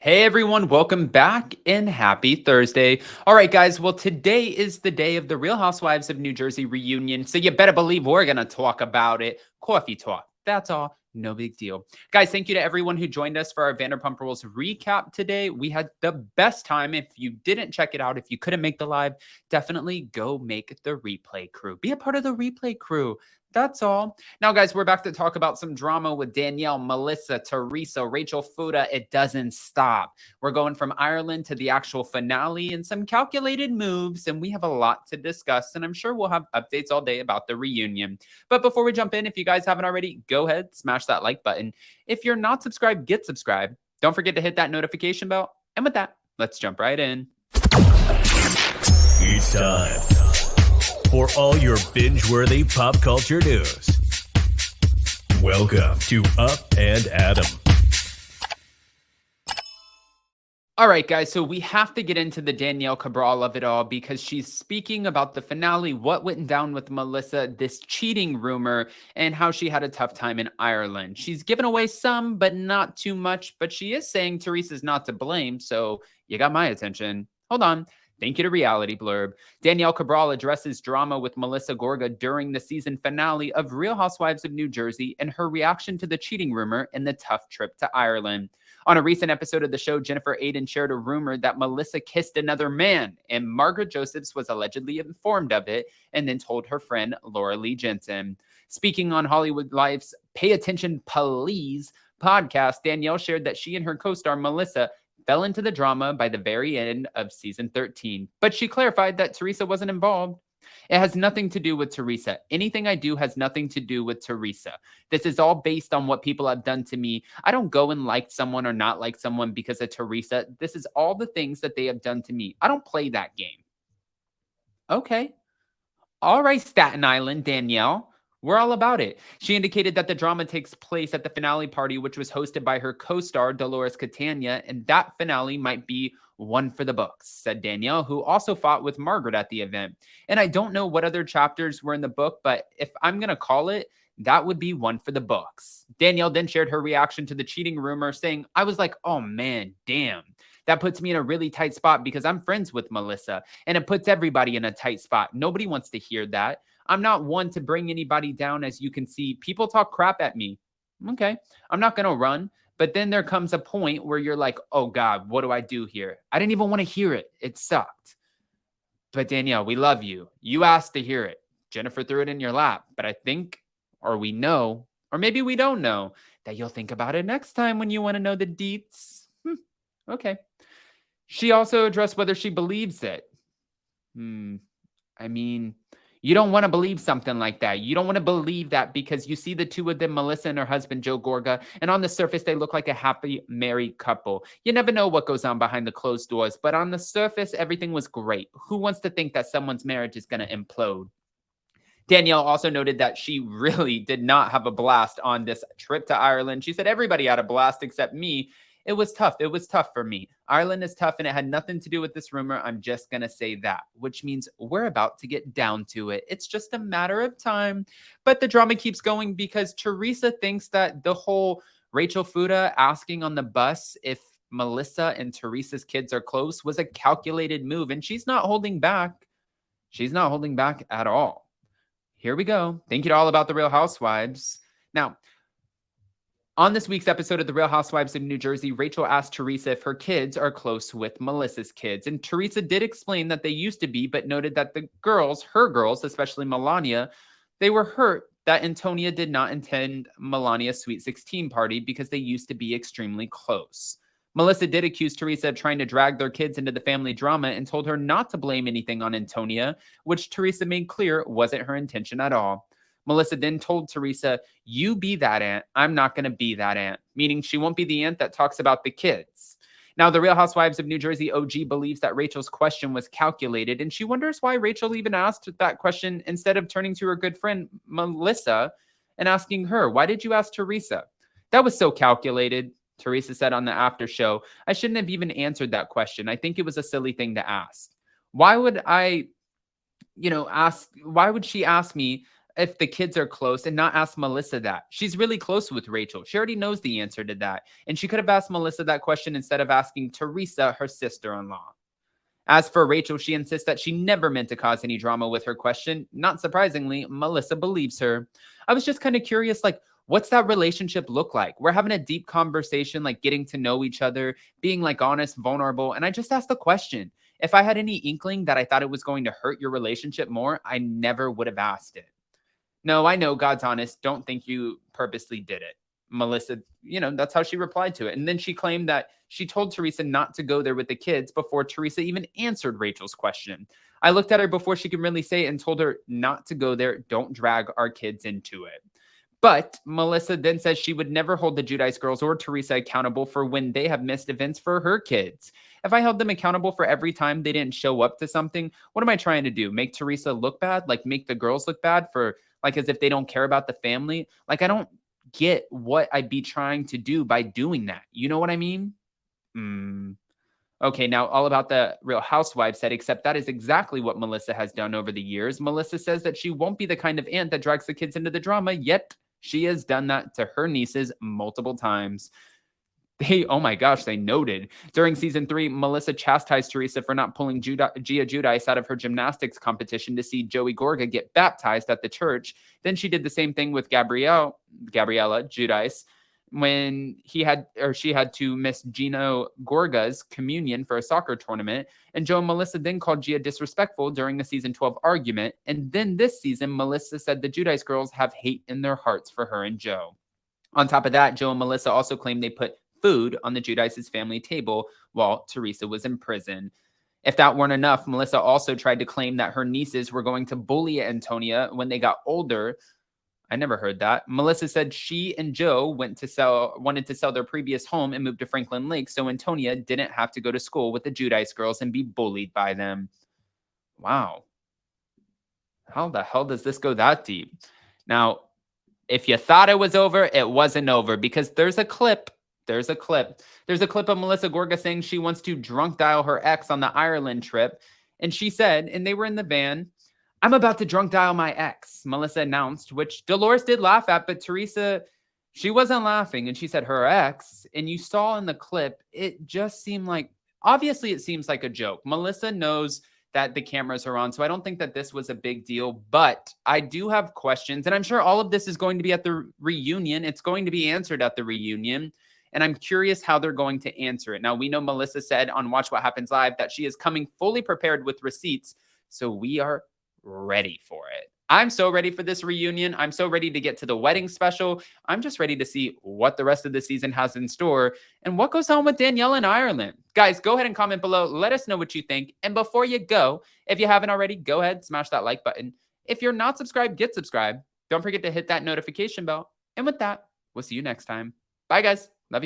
Hey everyone, welcome back and happy Thursday. All right, guys. Well, today is the day of the Real Housewives of New Jersey reunion. So you better believe we're going to talk about it. Coffee talk. That's all. No big deal. Guys, thank you to everyone who joined us for our Vanderpump Rules recap today. We had the best time. If you didn't check it out, if you couldn't make the live, definitely go make the replay crew. Be a part of the replay crew. That's all. Now, guys, we're back to talk about some drama with Danielle, Melissa, Teresa, Rachel Fuda. It doesn't stop. We're going from Ireland to the actual finale and some calculated moves, and we have a lot to discuss, and I'm sure we'll have updates all day about the reunion. But before we jump in, if you guys haven't already, go ahead, smash that like button. If you're not subscribed, get subscribed. Don't forget to hit that notification bell. And with that, let's jump right in. It's time for all your binge-worthy pop culture news. Welcome to Up and Adam. All right, guys, so we have to get into the Danielle Cabral of it all because she's speaking about the finale, what went down with Melissa, this cheating rumor, and how she had a tough time in Ireland. She's given away some, but not too much, but she is saying Teresa's not to blame, so you got my attention. Hold on. Thank you to Reality Blurb. Danielle Cabral addresses drama with Melissa Gorga during the season finale of Real Housewives of New Jersey and her reaction to the cheating rumor and the tough trip to Ireland. On a recent episode of the show, Jennifer Aydin shared a rumor that Melissa kissed another man, and Margaret Josephs was allegedly informed of it and then told her friend Laura Lee Jensen. Speaking on Hollywood Life's Pay Attention Please podcast, Danielle shared that she and her co-star Melissa fell into the drama by the very end of season 13, but she clarified that Teresa wasn't involved. It has nothing to do with Teresa. Anything I do has nothing to do with Teresa. This is all based on what people have done to me. I don't go and like someone or not like someone because of Teresa. This is all the things that they have done to me. I don't play that game. Okay. All right, Staten Island, Danielle. We're all about it. She indicated that the drama takes place at the finale party, which was hosted by her co-star, Dolores Catania, and that finale might be one for the books, said Danielle, who also fought with Margaret at the event. And I don't know what other chapters were in the book, but if I'm going to call it, that would be one for the books. Danielle then shared her reaction to the cheating rumor, saying, I was like, oh man, damn. That puts me in a really tight spot because I'm friends with Melissa, and it puts everybody in a tight spot. Nobody wants to hear that. I'm not one to bring anybody down. As you can see, people talk crap at me. Okay, I'm not going to run. But then there comes a point where you're like, oh God, what do I do here? I didn't even want to hear it. It sucked. But Danielle, we love you. You asked to hear it. Jennifer threw it in your lap. But I think, or we know, or maybe we don't know, that you'll think about it next time when you want to know the deets. Okay. She also addressed whether she believes it. I mean, you don't want to believe something like that. You don't want to believe that because you see the two of them, Melissa and her husband, Joe Gorga, and on the surface, they look like a happy married couple. You never know what goes on behind the closed doors, but on the surface, everything was great. Who wants to think that someone's marriage is going to implode? Danielle also noted that she really did not have a blast on this trip to Ireland. She said everybody had a blast except me. It was tough. It was tough for me. Ireland is tough, and it had nothing to do with this rumor. I'm just going to say that, which means we're about to get down to it. It's just a matter of time. But the drama keeps going because Teresa thinks that the whole Rachel Fuda asking on the bus if Melissa and Teresa's kids are close was a calculated move, and she's not holding back. She's not holding back at all. Here we go. Thank you to All About the Real Housewives. Now, on this week's episode of The Real Housewives of New Jersey, Rachel asked Teresa if her kids are close with Melissa's kids. And Teresa did explain that they used to be, but noted that the girls, her girls, especially Melania, they were hurt that Antonia did not attend Melania's Sweet 16 party because they used to be extremely close. Melissa did accuse Teresa of trying to drag their kids into the family drama and told her not to blame anything on Antonia, which Teresa made clear wasn't her intention at all. Melissa then told Teresa, you be that aunt. I'm not going to be that aunt, meaning she won't be the aunt that talks about the kids. Now, the Real Housewives of New Jersey OG believes that Rachel's question was calculated, and she wonders why Rachel even asked that question instead of turning to her good friend Melissa and asking her, why did you ask Teresa? That was so calculated, Teresa said on the after show. I shouldn't have even answered that question. I think it was a silly thing to ask. Why would I, ask, why would she ask me if the kids are close and not ask Melissa that? She's really close with Rachel. She already knows the answer to that. And she could have asked Melissa that question instead of asking Teresa, her sister-in-law. As for Rachel, she insists that she never meant to cause any drama with her question. Not surprisingly, Melissa believes her. I was just kind of curious, like, what's that relationship look like? We're having a deep conversation, like getting to know each other, being like honest, vulnerable. And I just asked the question. If I had any inkling that I thought it was going to hurt your relationship more, I never would have asked it. No, I know, God's honest. Don't think you purposely did it. Melissa, that's how she replied to it. And then she claimed that she told Teresa not to go there with the kids before Teresa even answered Rachel's question. I looked at her before she could really say it and told her not to go there. Don't drag our kids into it. But Melissa then says she would never hold the Giudice girls or Teresa accountable for when they have missed events for her kids. If I held them accountable for every time they didn't show up to something, what am I trying to do? Make Teresa look bad? Like make the girls look bad for like as if they don't care about the family? Like I don't get what I'd be trying to do by doing that. You know what I mean? Okay, now all about the Real Housewives said, except that is exactly what Melissa has done over the years. Melissa says that she won't be the kind of aunt that drags the kids into the drama, yet she has done that to her nieces multiple times. Oh my gosh, they noted. During season 3, Melissa chastised Teresa for not pulling Gia Giudice out of her gymnastics competition to see Joey Gorga get baptized at the church. Then she did the same thing with Gabriella Giudice when she had to miss Gino Gorga's communion for a soccer tournament. And Joe and Melissa then called Gia disrespectful during the season 12 argument. And then this season, Melissa said the Giudice girls have hate in their hearts for her and Joe. On top of that, Joe and Melissa also claimed they put food on the Giudice's family table while Teresa was in prison. If that weren't enough, Melissa also tried to claim that her nieces were going to bully Antonia when they got older. I never heard that. Melissa said she and Joe wanted to sell their previous home and move to Franklin Lake so Antonia didn't have to go to school with the Giudice girls and be bullied by them. Wow. How the hell does this go that deep? Now, if you thought it was over, it wasn't over because there's a clip of Melissa Gorga saying she wants to drunk dial her ex on the Ireland trip. And she said, and they were in the van, I'm about to drunk dial my ex, Melissa announced, which Dolores did laugh at, but Teresa, she wasn't laughing. And she said her ex, and you saw in the clip, it just seemed like, obviously it seems like a joke. Melissa knows that the cameras are on, so I don't think that this was a big deal, but I do have questions, and I'm sure all of this is going to be at the reunion. It's going to be answered at the reunion. And I'm curious how they're going to answer it. Now, we know Melissa said on Watch What Happens Live that she is coming fully prepared with receipts. So we are ready for it. I'm so ready for this reunion. I'm so ready to get to the wedding special. I'm just ready to see what the rest of the season has in store and what goes on with Danielle in Ireland. Guys, go ahead and comment below. Let us know what you think. And before you go, if you haven't already, go ahead, smash that like button. If you're not subscribed, get subscribed. Don't forget to hit that notification bell. And with that, we'll see you next time. Bye, guys.